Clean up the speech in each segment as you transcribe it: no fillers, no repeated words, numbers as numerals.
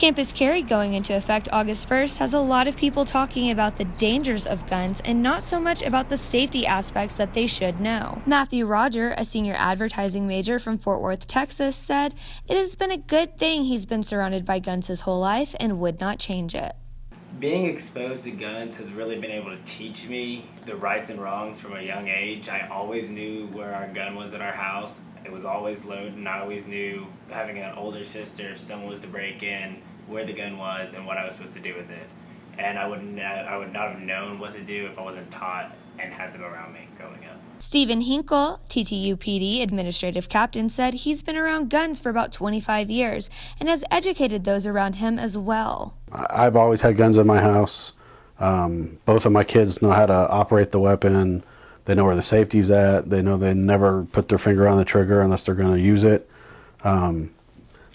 Campus carry going into effect August 1st has a lot of people talking about the dangers of guns and not so much about the safety aspects that they should know. Matthew Roger, a senior advertising major from Fort Worth, Texas, said it has been a good thing he's been surrounded by guns his whole life and would not change it. Being exposed to guns has really been able to teach me the rights and wrongs from a young age. I always knew where our gun was at our house. It was always loaded, and I always knew, having an older sister, if someone was to break in, where the gun was and what I was supposed to do with it. And I would not have known what to do if I wasn't taught and had them around me growing up. Stephen Hinkle, TTU PD administrative captain, said he's been around guns for about 25 years and has educated those around him as well. I've always had guns in my house. Both of my kids know how to operate the weapon. They know where the safety's at. They know they never put their finger on the trigger unless they're going to use it.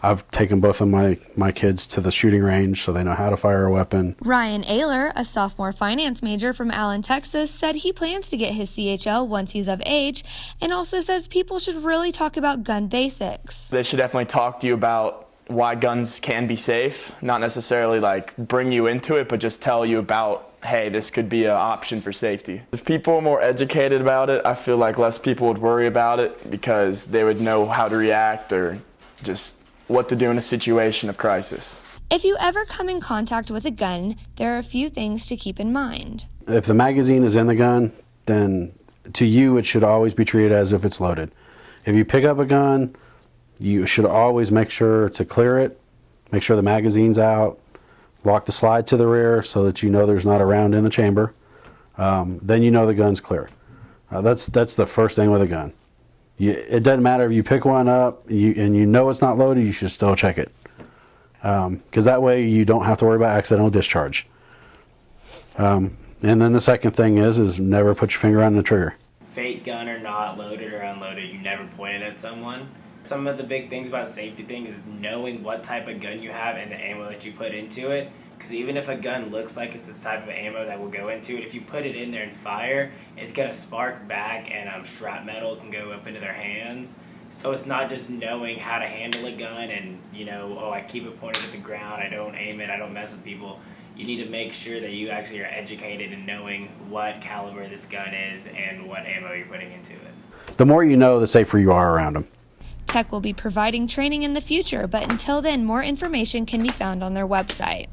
I've taken both of my kids to the shooting range so they know how to fire a weapon. Ryan Ayler, a sophomore finance major from Allen, Texas, said he plans to get his CHL once he's of age, and also says people should really talk about gun basics. They should definitely talk to you about why guns can be safe, not necessarily like bring you into it, but just tell you about, hey, this could be an option for safety. If people are more educated about it, I feel like less people would worry about it because they would know how to react or just what to do in a situation of crisis. If you ever come in contact with a gun, there are a few things to keep in mind. If the magazine is in the gun, then to you it should always be treated as if it's loaded. If you pick up a gun, you should always make sure to clear it, make sure the magazine's out, lock the slide to the rear so that you know there's not a round in the chamber. Then you know the gun's clear. That's the first thing with a gun. It doesn't matter if you pick one up and you know it's not loaded, you should still check it. Because that way you don't have to worry about accidental discharge. And then the second thing is never put your finger on the trigger. Fake gun or not, loaded or unloaded, you never point it at someone. Some of the big things about safety things is knowing what type of gun you have and the ammo that you put into it. Because even if a gun looks like it's this type of ammo that will go into it, if you put it in there and fire, it's going to spark back and shrapnel can go up into their hands. So it's not just knowing how to handle a gun and, I keep it pointed at the ground, I don't aim it, I don't mess with people. You need to make sure that you actually are educated in knowing what caliber this gun is and what ammo you're putting into it. The more you know, the safer you are around them. Tech will be providing training in the future, but until then, more information can be found on their website.